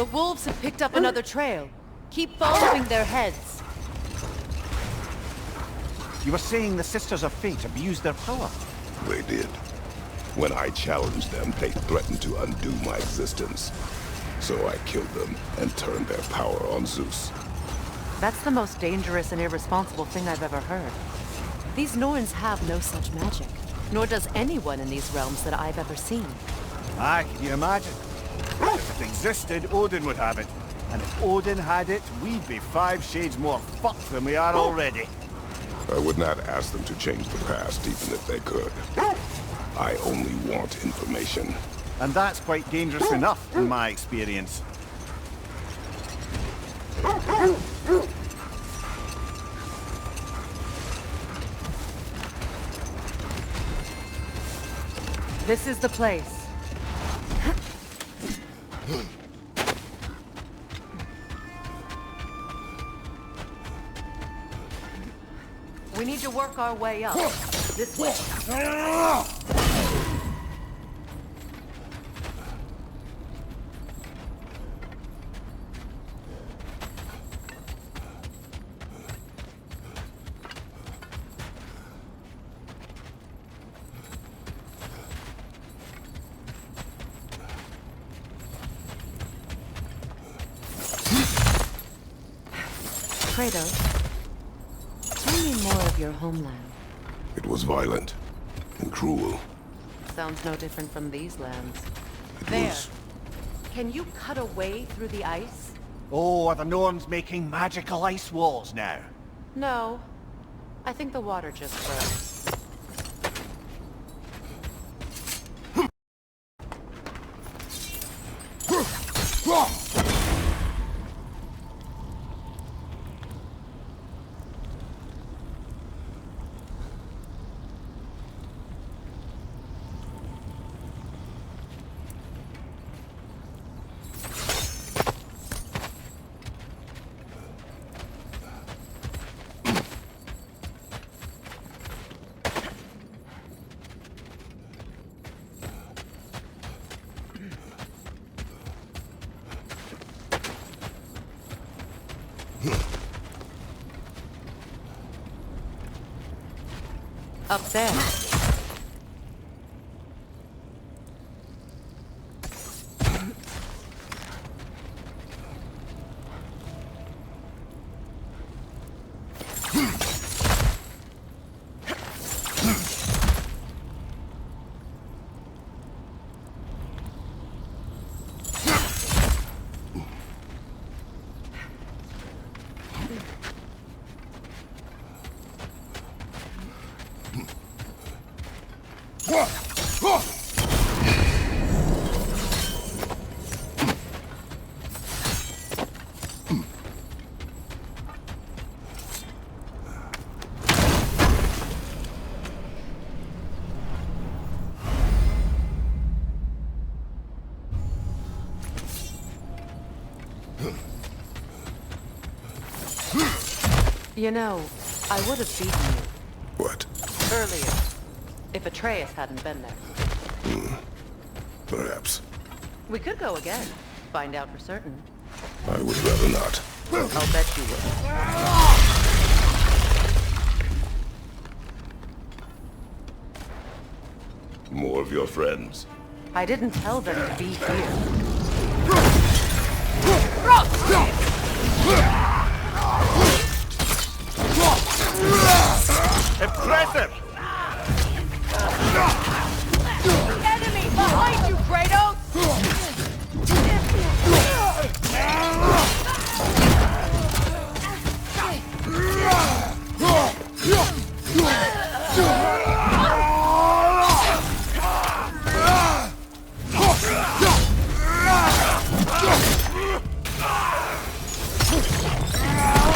The wolves have picked up another trail. Keep following their heads. You were saying the Sisters of Fate abused their power? They did. When I challenged them, they threatened to undo my existence. So I killed them and turned their power on Zeus. That's the most dangerous and irresponsible thing I've ever heard. These Norns have no such magic, nor does anyone in these realms that I've ever seen. Aye, can you imagine? If it existed, Odin would have it. And if Odin had it, we'd be 5 shades more fucked than we are already. I would not ask them to change the past, even if they could. I only want information. And that's quite dangerous enough, in my experience. This is the place. We need to work our way up. This way. Kratos, tell me more of your homeland. It was violent and cruel. Sounds no different from these lands. It was... Can you cut a way through the ice? Oh, are the Norns making magical ice walls now? No. I think the water just froze. Up there. You know, I would have beaten you. What? Earlier. If Atreus hadn't been there. Perhaps. We could go again. Find out for certain. I would rather not. I'll bet you would. More of your friends. I didn't tell them to be here. Impressive! Enemy behind you, Kratos!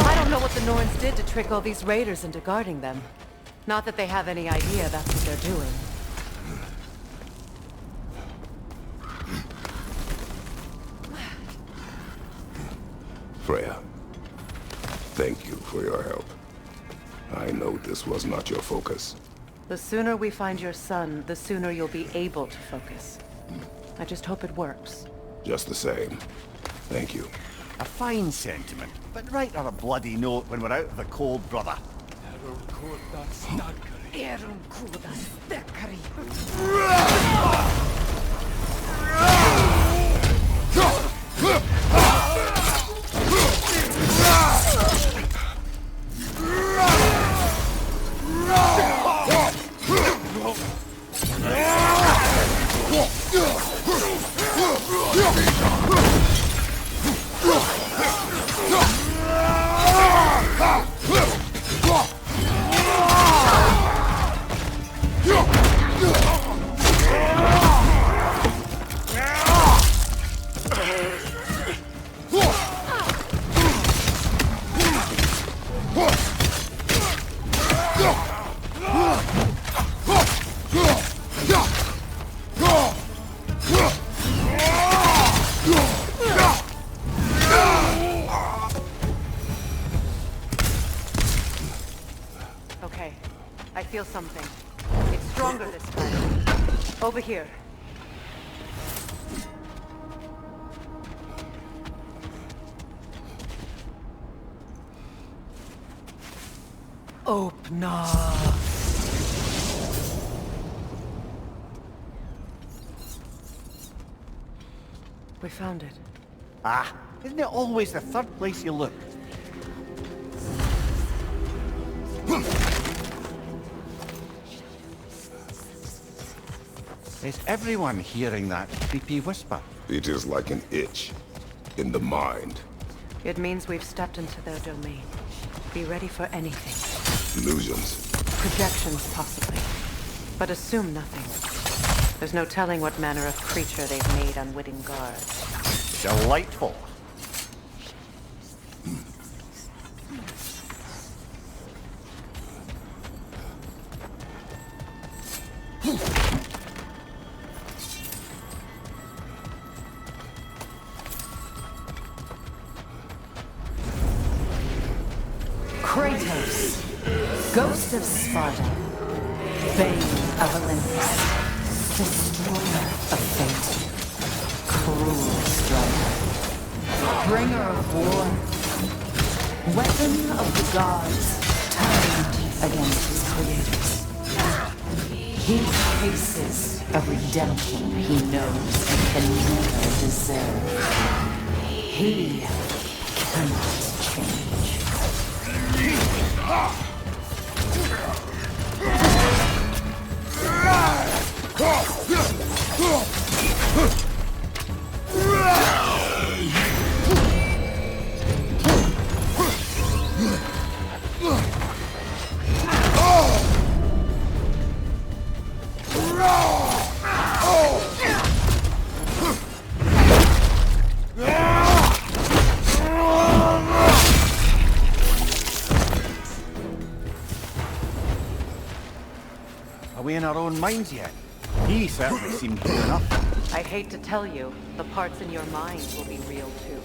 I don't know what the Norns did to trick all these raiders into guarding them. Not that they have any idea that's what they're doing. Freya, thank you for your help. I know this was not your focus. The sooner we find your son, the sooner you'll be able to focus. I just hope it works. Just the same, Thank you. A fine sentiment, but write her a bloody note when we're out of the cold, brother. Okay, I feel something. It's stronger this time. Over here. Opener. We found it. Ah, isn't it always the third place you look? Is everyone hearing that creepy whisper? It is like an itch in the mind. It means we've stepped into their domain. Be ready for anything. Illusions. Projections, possibly. But assume nothing. There's no telling what manner of creature they've made unwitting guards. Delightful. Kratos, Ghost of Sparta, Bane of Olympus, Destroyer of Fate, Cruel Striker, Bringer of War, Weapon of the Gods, turned against his creators. He faces a redemption he knows he can never deserve. He cannot change. Are we in our own minds yet? He certainly seemed clear enough. I'd hate to tell you, the parts in your mind will be real too.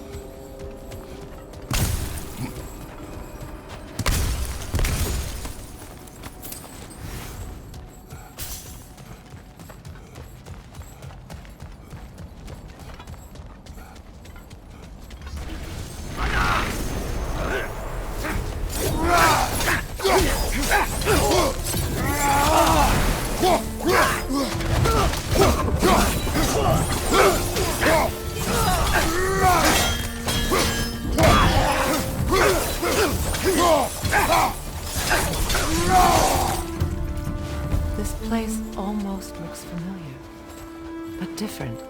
This place almost looks familiar, but different.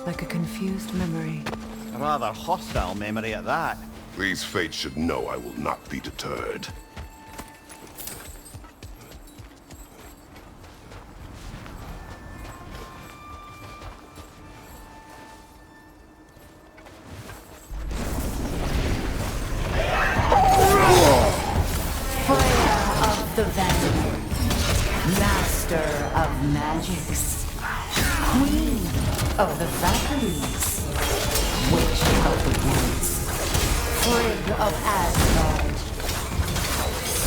Like a confused memory. A rather hostile memory at that. These fates should know I will not be deterred. The Vanguard, Master of Magics, Queen of the Valkyries, Witch of the Woods, Frigg of Asgard,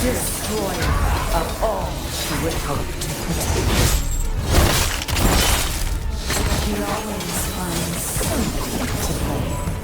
Destroyer of all she would hope to protect. She always finds something to blame.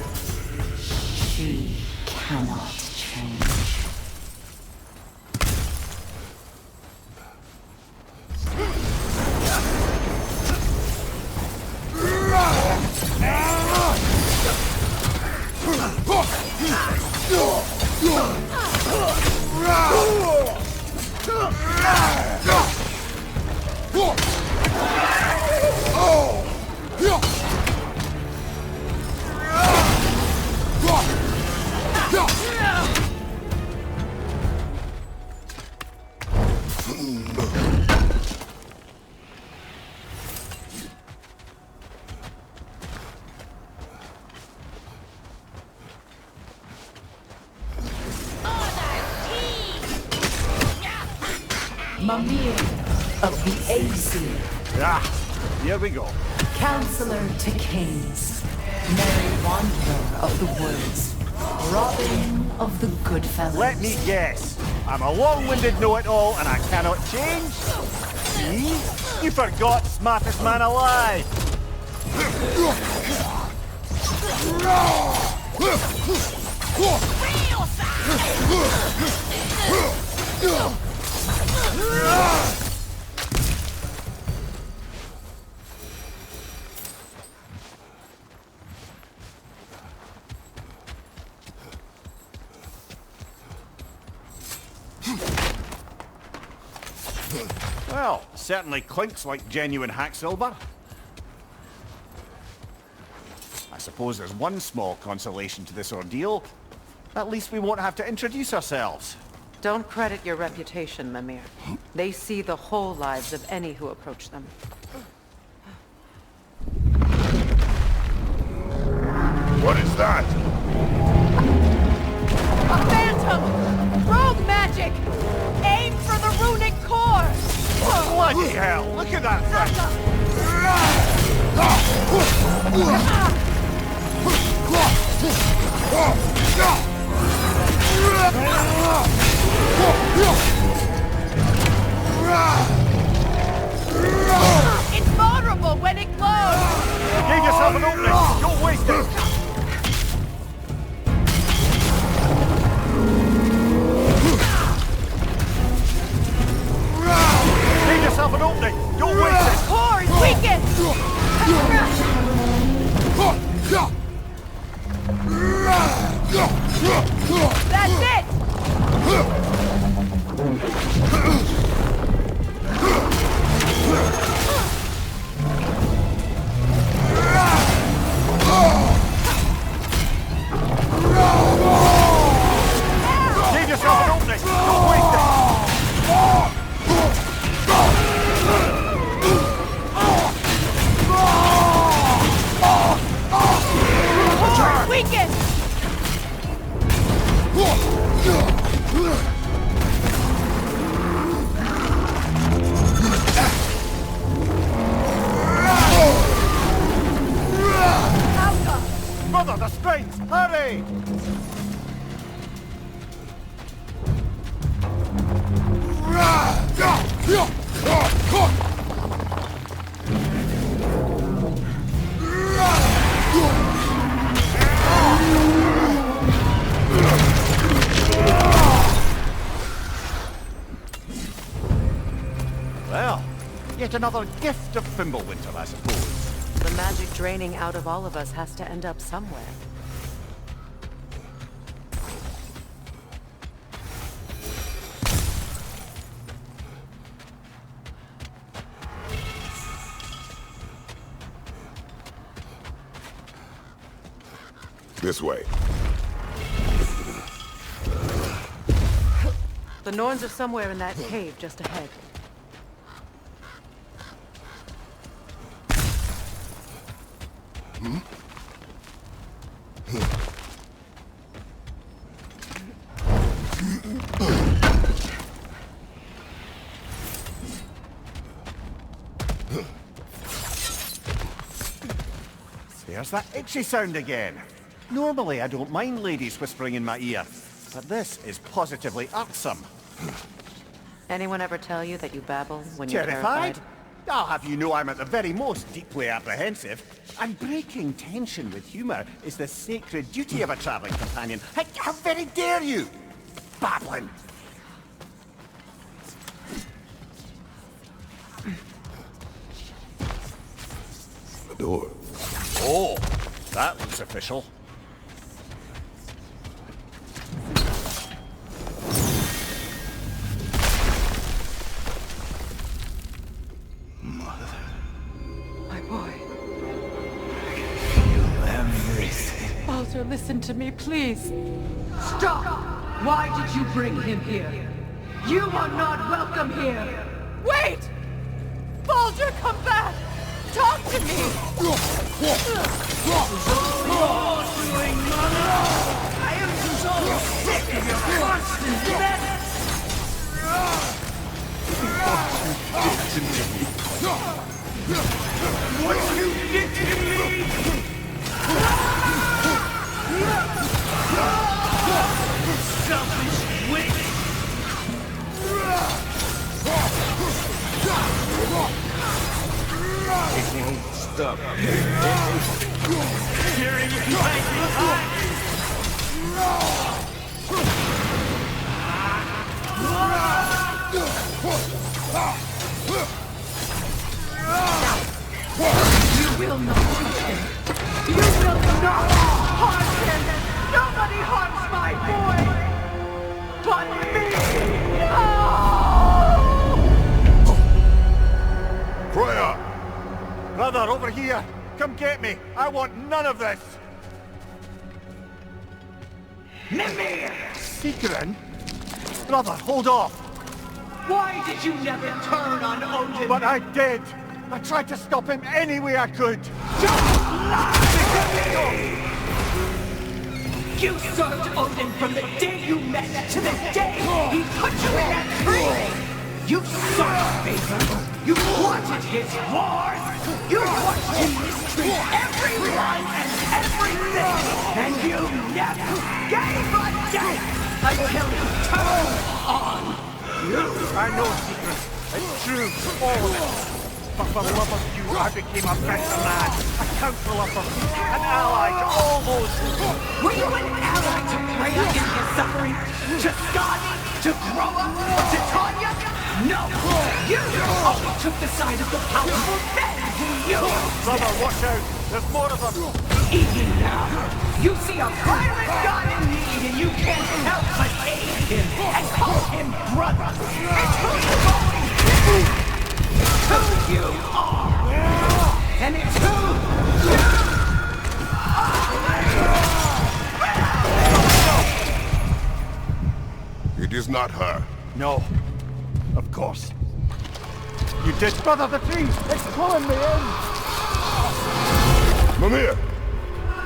Mimir of the AC, Ah, here we go. Counselor to Kings, Merry Wanderer of the Woods, Robin of the Goodfellas. Let me guess. I'm a long-winded know-it-all and I cannot change? See? You forgot smartest man alive! Well, certainly clinks like genuine hack silver. I suppose there's one small consolation to this ordeal. At least we won't have to introduce ourselves. Don't credit your reputation, Mimir. They see the whole lives of any who approach them. What is that? A phantom! Rogue magic! Aim for the runic core! Bloody hell! Look at that thing! It's vulnerable when it glows! Give yourself an opening! Don't waste it! Give yourself an opening! Don't waste it! Core is weakened! That's it! Give yourself an opening! Don't waste it! Core weakened! Brother, the strings! Hurry! Well, yet another gift of Fimbulwinter, I suppose. The magic draining out of all of us has to end up somewhere. This way. The Norns are somewhere in that cave just ahead. There's that itchy sound again. Normally I don't mind ladies whispering in my ear, but this is positively irksome. Anyone ever tell you that you babble when you're Terrified? terrified? I'll have you know I'm at the very most deeply apprehensive. And breaking tension with humour is the sacred duty of a travelling companion. How very dare you! Babbling! The door. Oh, that looks official. to listen to me, please. Stop! Why did you bring him here? You are not welcome here! Wait! Baldur, come back! Talk to me! I am so sick of your constant mess! What you did to me! Selfish witch! It won't stop. Hearing you fighting You will not shoot him. You will not harm him. Nobody harms my boy but me. Oh! Freya! Brother, over here! Come get me! I want none of this! Mimir! Secret? Brother, hold off! Why did you never turn on Odin? But I did! I tried to stop him any way I could! Don't lie to me! You served Odin from the day you met to the day he put you in that tree! You sought favor! You wanted his wars! You watched him mistreat everyone and everything! And you never gave a damn until he turned on you! I know, Secret. It's true, all of it. But for love of you, I became a better man, a counselor for peace, an ally to all those... Were you an ally to Freya in his suffering? To Skadi? To Groa? To Tanya? No! You only took the side of the powerful men who used Brother, watch out! There's more of them! Even now, you see a pirate god in need and you can't help but aid him and call him brother. It's who you've always been. Who you are. And it's who you It is not her. No. Of course. You did, brother, the tree! It's pulling me in! Mimir!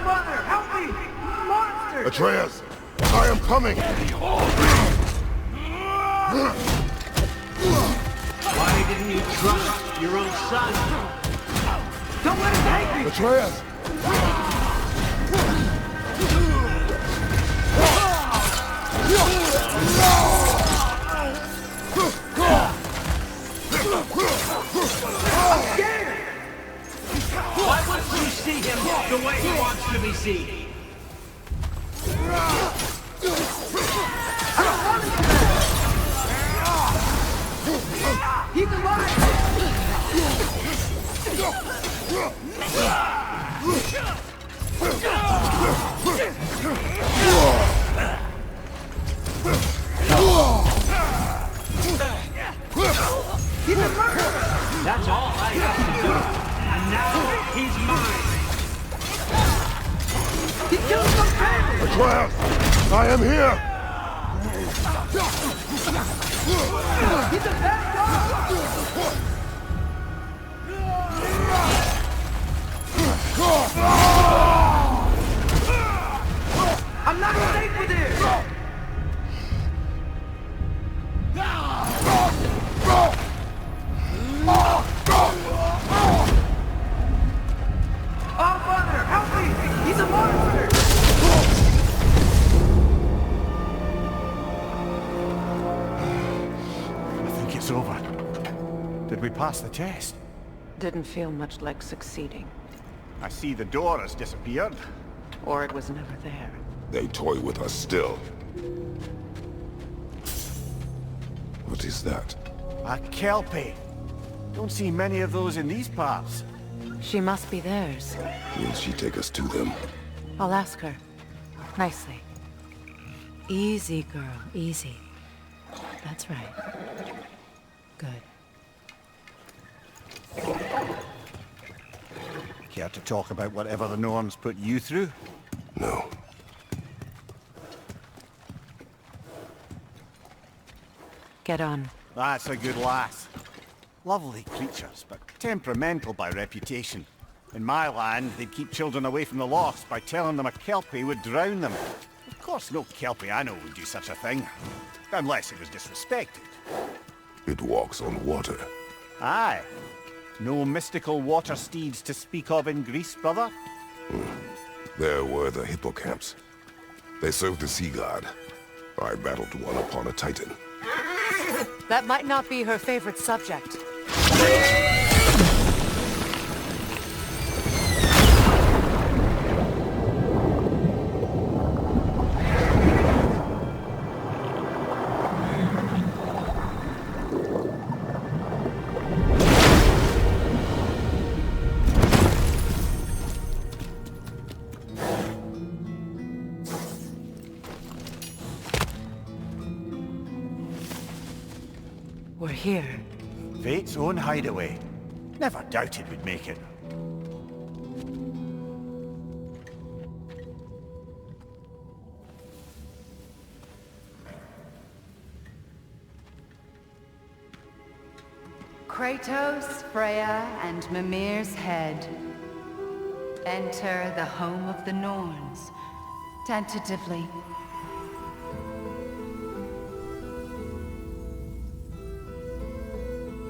Brother, help me! Monster! Atreus! I am coming! Why didn't you trust your own son? Don't let him take me! Atreus! I'm scared! Why wouldn't you see him the way he wants to be seen? He's alive! He's a murderer! That's all I have to do. And now he's mine. He killed some family! Atreus! I am here! He's a bad dog! I'm not safe with him! Oh, Father, help me! He's a monster! I think it's over. Did we pass the test? Didn't feel much like succeeding. I see the door has disappeared. Or it was never there. They toy with us still. What is that? A kelpie. Don't see many of those in these parts. She must be theirs. Will she take us to them? I'll ask her. Nicely. Easy, girl. Easy. That's right. Good. Care to talk about whatever the Norns put you through? No. get on? That's a good lass. Lovely creatures, but temperamental by reputation. In my land, they'd keep children away from the lost by telling them a Kelpie would drown them. Of course, no Kelpie I know would do such a thing. Unless it was disrespected. It walks on water. Aye. No mystical water steeds to speak of in Greece, brother? There were the hippocamps. They served the sea god. I battled one upon a titan. That might not be her favorite subject. We're here. Fate's own hideaway. Never doubted we'd make it. Kratos, Freya, and Mimir's head. Enter the home of the Norns, tentatively.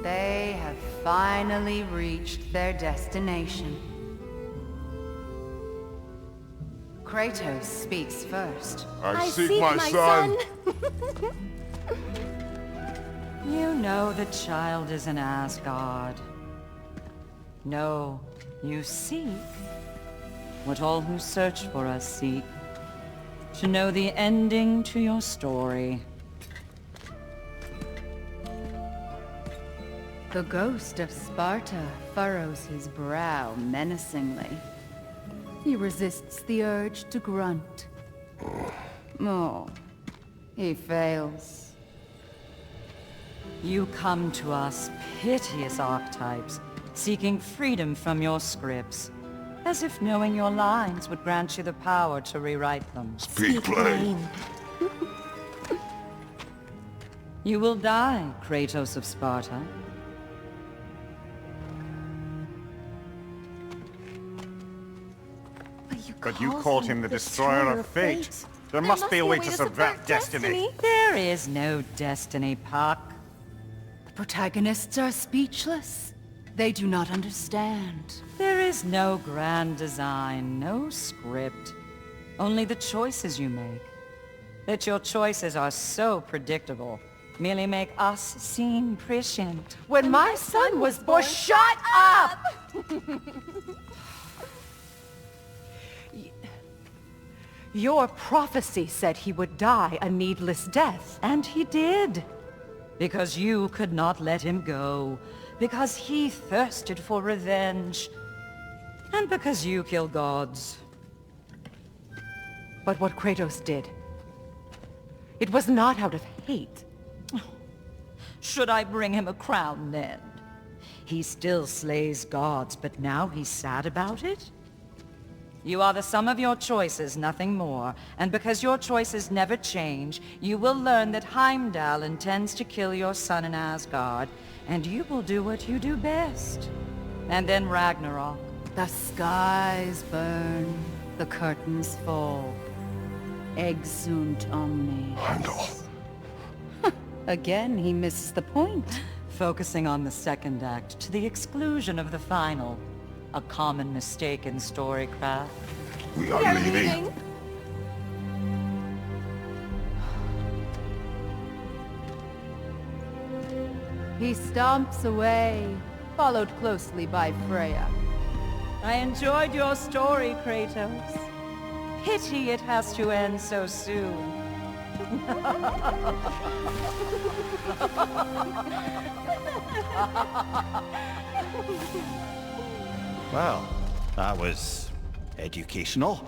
They have finally reached their destination. Kratos speaks first. I seek my son! You know the child is in Asgard. No, you seek what all who search for us seek. To know the ending to your story. The ghost of Sparta furrows his brow menacingly. He resists the urge to grunt. Oh, he fails. You come to us, piteous archetypes, seeking freedom from your scripts, as if knowing your lines would grant you the power to rewrite them. Speak plain. You will die, Kratos of Sparta. But you called him the destroyer of fate. There must be a way to subvert destiny. There is no destiny, Puck. The protagonists are speechless. They do not understand. There is no grand design, no script. Only the choices you make. That your choices are so predictable merely make us seem prescient. When my son was born, shut up! Your prophecy said he would die a needless death. And he did. Because you could not let him go. Because he thirsted for revenge. And because you kill gods. But what Kratos did, it was not out of hate. Should I bring him a crown then? He still slays gods, but now he's sad about it? You are the sum of your choices, nothing more. And because your choices never change, you will learn that Heimdall intends to kill your son in Asgard, and you will do what you do best. And then Ragnarok. The skies burn, the curtains fall. Exunt omnes. Heimdall. Again, he misses the point. Focusing on the second act to the exclusion of the final. A common mistake in storycraft. We are leaving. He stomps away, followed closely by Freya. I enjoyed your story, Kratos. Pity it has to end so soon. Well, that was educational.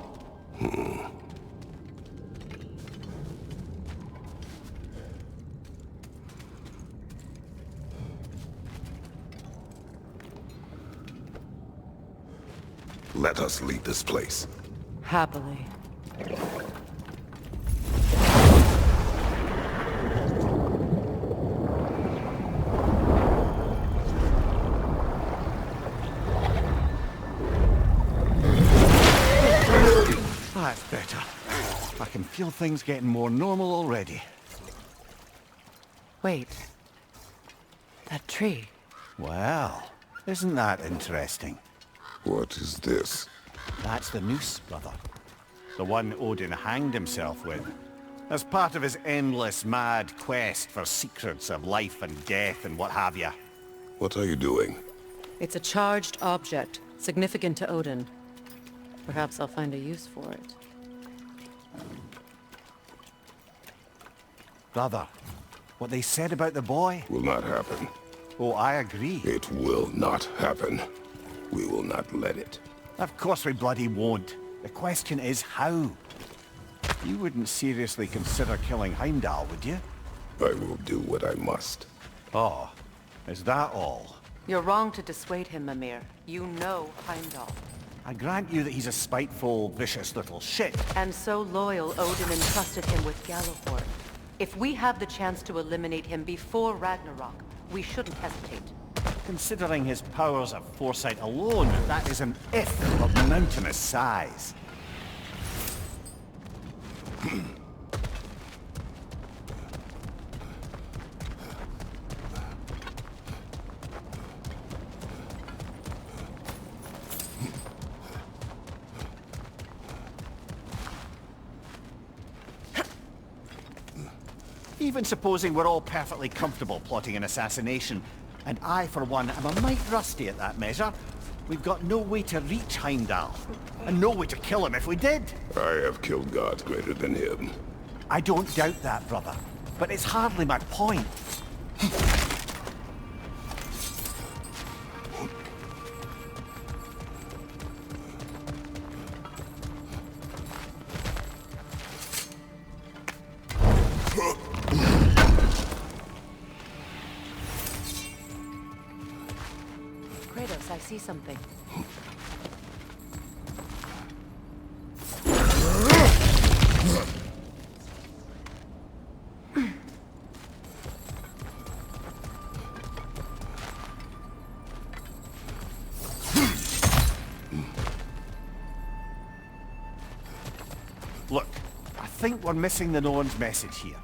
Let us leave this place. Happily. That's better. I can feel things getting more normal already. Wait. That tree. Well, isn't that interesting? What is this? That's the noose, brother. The one Odin hanged himself with. As part of his endless, mad quest for secrets of life and death and what have you. What are you doing? It's a charged object, significant to Odin. Perhaps I'll find a use for it. Brother, what they said about the boy? Will not happen. Oh, I agree. It will not happen. We will not let it. Of course we bloody won't. The question is how? You wouldn't seriously consider killing Heimdall, would you? I will do what I must. Oh, is that all? You're wrong to dissuade him, Mimir. You know Heimdall. I grant you that he's a spiteful, vicious little shit. And so loyal, Odin entrusted him with Gjallarhorn. If we have the chance to eliminate him before Ragnarok, we shouldn't hesitate. Considering his powers of foresight alone, that is an if of mountainous size. Even supposing we're all perfectly comfortable plotting an assassination, and I, for one, am a mite rusty at that measure, we've got no way to reach Heimdall, and no way to kill him if we did. I have killed gods greater than him. I don't doubt that, brother, but it's hardly my point. Kratos, I see something. Look, I think we're missing the Norns' message here.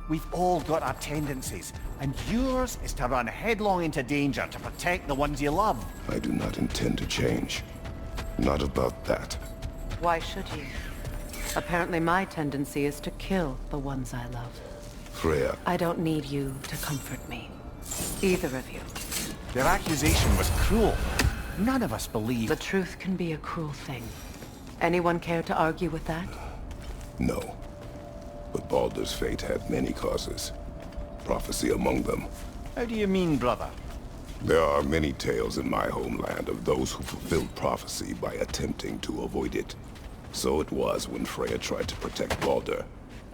We've all got our tendencies, and yours is to run headlong into danger to protect the ones you love. I do not intend to change. Not about that. Why should you? Apparently my tendency is to kill the ones I love. Freya, I don't need you to comfort me. Either of you. Their accusation was cruel. None of us believe. The truth can be a cruel thing. Anyone care to argue with that? no. But Baldur's fate had many causes. Prophecy among them. How do you mean, brother? There are many tales in my homeland of those who fulfilled prophecy by attempting to avoid it. So it was when Freya tried to protect Baldur.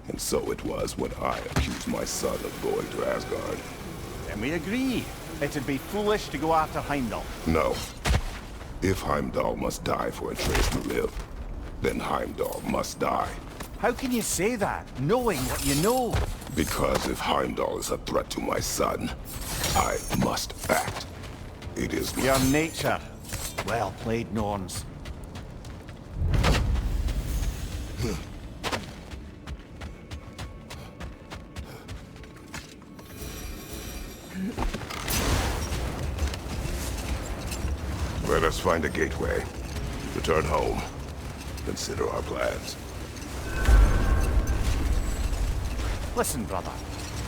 And so it was when I accused my son of going to Asgard. Then we agree. It'd be foolish to go after Heimdall. No. If Heimdall must die for Atreus to live, then Heimdall must die. How can you say that, knowing what you know? Because if Heimdall is a threat to my son, I must act. It is Your nature. Well played, Norns. Let us find a gateway. Return home. Consider our plans. Listen, brother.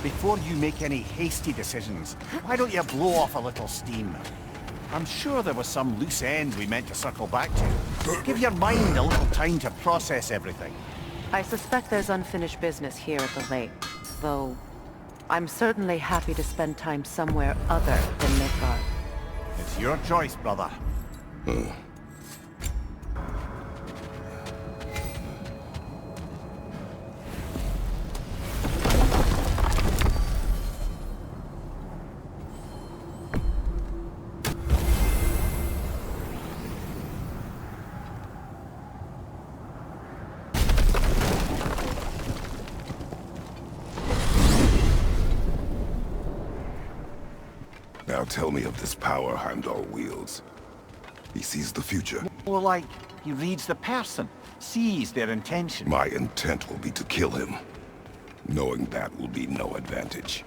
Before you make any hasty decisions, why don't you blow off a little steam? I'm sure there was some loose end we meant to circle back to. Give your mind a little time to process everything. I suspect there's unfinished business here at the lake, though I'm certainly happy to spend time somewhere other than Midgard. It's your choice, brother. Now tell me of this power Heimdall wields. He sees the future. Or like, he reads the person, sees their intention. My intent will be to kill him. Knowing that will be no advantage.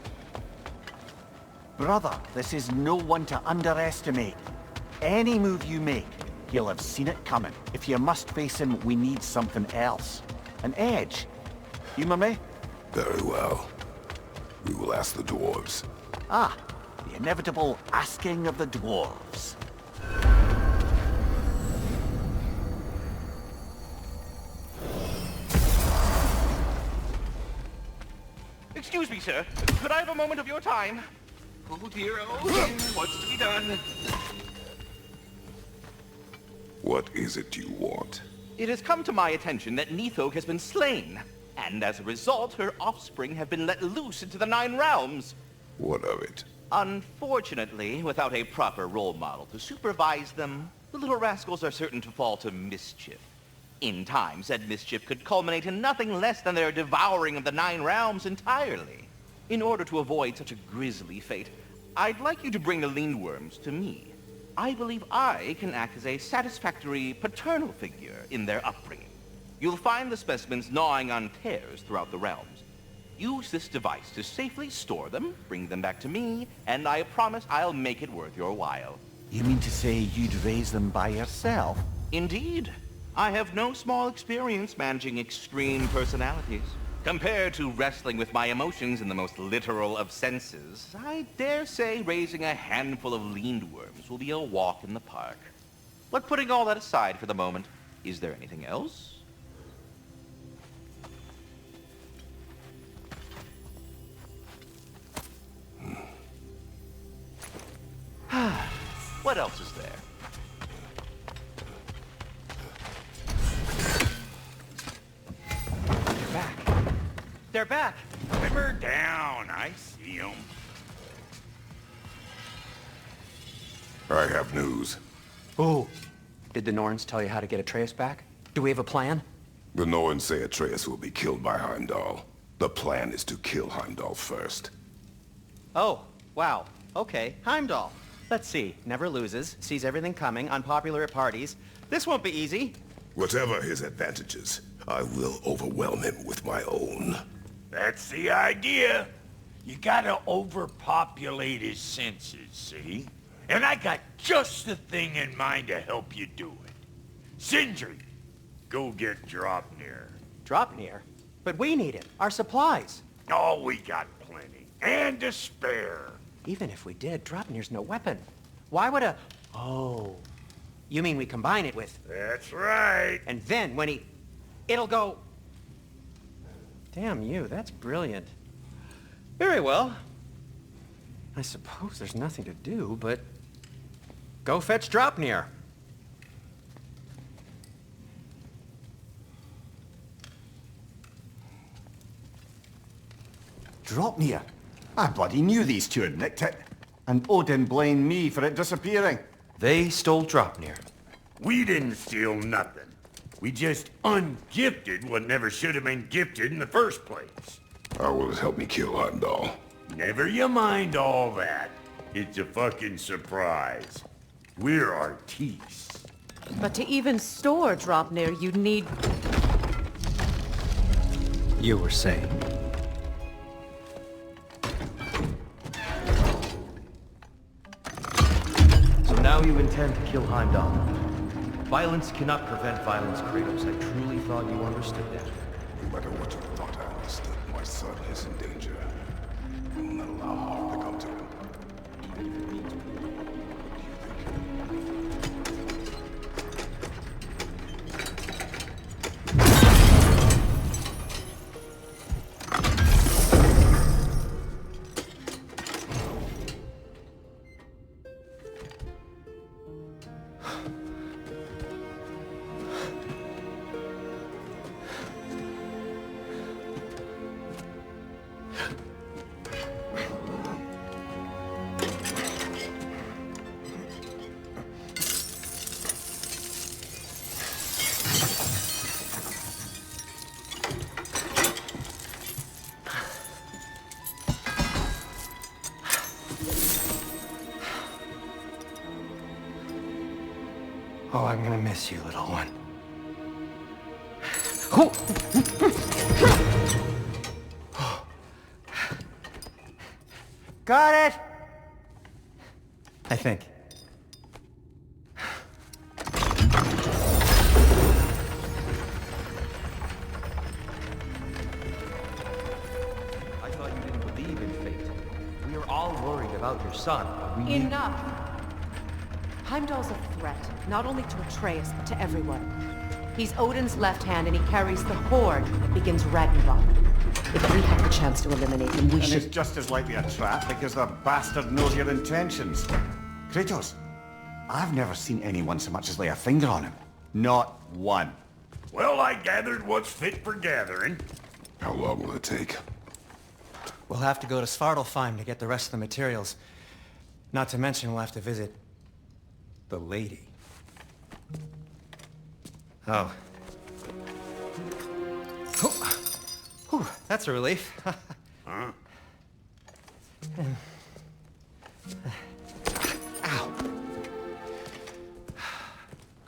Brother, this is no one to underestimate. Any move you make, he'll have seen it coming. If you must face him, we need something else. An edge. Humor me? Very well. We will ask the dwarves. Ah, the inevitable asking of the dwarves. Excuse me, sir. Could I have a moment of your time? Oh dear, oh dear. What's to be done? What is it you want? It has come to my attention that Nithog has been slain, and as a result, her offspring have been let loose into the Nine Realms. What of it? Unfortunately, without a proper role model to supervise them, the little rascals are certain to fall to mischief. In time, said mischief could culminate in nothing less than their devouring of the Nine Realms entirely. In order to avoid such a grisly fate, I'd like you to bring the Lindworms to me. I believe I can act as a satisfactory paternal figure in their upbringing. You'll find the specimens gnawing on tears throughout the realms. Use this device to safely store them, bring them back to me, and I promise I'll make it worth your while. You mean to say you'd raise them by yourself? Indeed. I have no small experience managing extreme personalities. Compared to wrestling with my emotions in the most literal of senses, I dare say raising a handful of Lindworms will be a walk in the park. But putting all that aside for the moment, is there anything else? What else is there? They're back. They're back. Simmer down. I see them. I have news. Oh. Did the Norns tell you how to get Atreus back? Do we have a plan? The Norns say Atreus will be killed by Heimdall. The plan is to kill Heimdall first. Oh, wow. Okay, Heimdall. Let's see. Never loses, sees everything coming, unpopular at parties. This won't be easy. Whatever his advantages, I will overwhelm him with my own. That's the idea. You gotta overpopulate his senses, see? And I got just the thing in mind to help you do it. Sindri, go get Dropnir. Dropnir? But we need it. Our supplies. Oh, we got plenty. And to spare. Even if we did, Dropnir's no weapon. Why would a... Oh. You mean we combine it with... That's right. And then when he... It'll go... Damn you, that's brilliant. Very well. I suppose there's nothing to do, but... Go fetch Dropnir. Dropnir? I bloody knew these two had nicked it. And Odin blamed me for it disappearing. They stole Dropnir. We didn't steal nothing. We just ungifted what never should have been gifted in the first place. How will it help me kill Heimdall? Never you mind all that. It's a fucking surprise. We're artistes. But to even store Dropnir, you'd need... You were saying? So now you intend to kill Heimdall. Violence cannot prevent violence, Kratos. I truly thought you understood that. No matter what you thought I understood, my son is in danger. I will not allow harm to come to him. Oh, I'm gonna miss you, little one. Got it! I think. I thought you didn't believe in fate. We are all worried about your son. We need... Enough! Heimdall's a threat, not only to Atreus, but to everyone. He's Odin's left hand, and he carries the horde that begins Ragnarok. If we have the chance to eliminate him, we should... And it's just as likely a trap because the bastard knows your intentions. Kratos, I've never seen anyone so much as lay a finger on him. Not one. Well, I gathered what's fit for gathering. How long will it take? We'll have to go to Svartalfheim to get the rest of the materials. Not to mention we'll have to visit... the lady. Oh. Whew, that's a relief. Huh? Ow.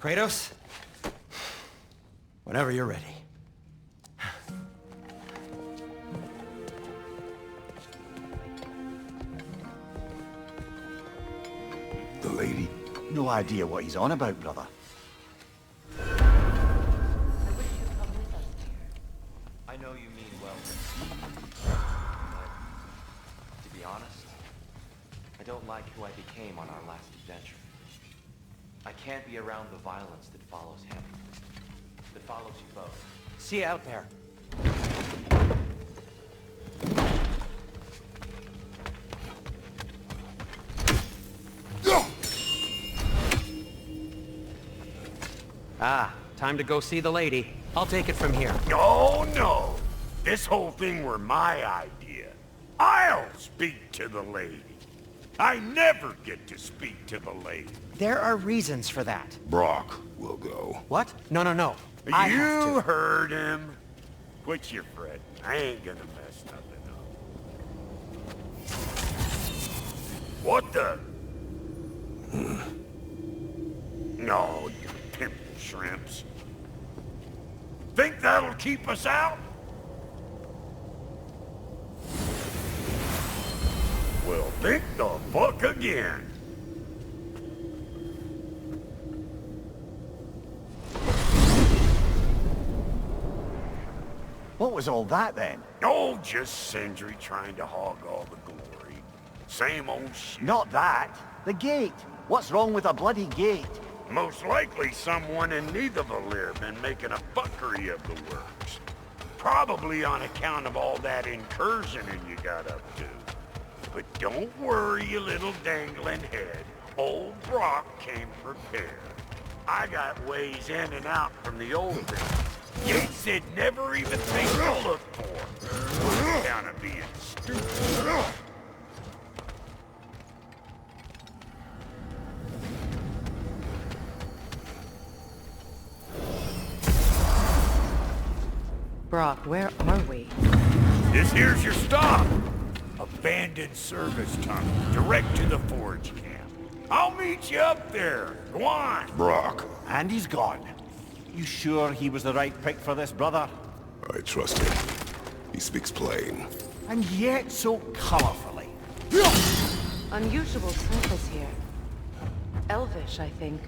Kratos? Whenever you're ready. The lady? No idea what he's on about, brother. I know you mean well, but to be honest, I don't like who I became on our last adventure. I can't be around the violence that follows him, that follows you both. See you out there. Ah, time to go see the lady. I'll take it from here. Oh, no. This whole thing were my idea. I'll speak to the lady. I never get to speak to the lady. There are reasons for that. Brock will go. What? No, no, no. I have You to. heard him. Quit your fretting. I ain't gonna mess nothing up. What the? No, you pimp shrimps. Think that'll keep us out? Well, think the fuck again. What was all that then? Oh, just Sindri trying to hog all the glory. Same old shit. Not that. The gate. What's wrong with a bloody gate? Most likely someone in Nidavellir been making a fuckery of the works. Probably on account of all that incursioning you got up to. But don't worry, you little dangling head. Old Brock came prepared. I got ways in and out from the old days. Yates said never even think to look for. On account of being stupid. Brock, where are we? This here's your stop. Abandoned service tunnel, direct to the forge camp. I'll meet you up there. Go on. Brock, And he's gone. You sure he was the right pick for this, brother? I trust him. He speaks plain. And yet so colorfully. Unusual surface here. Elvish, I think.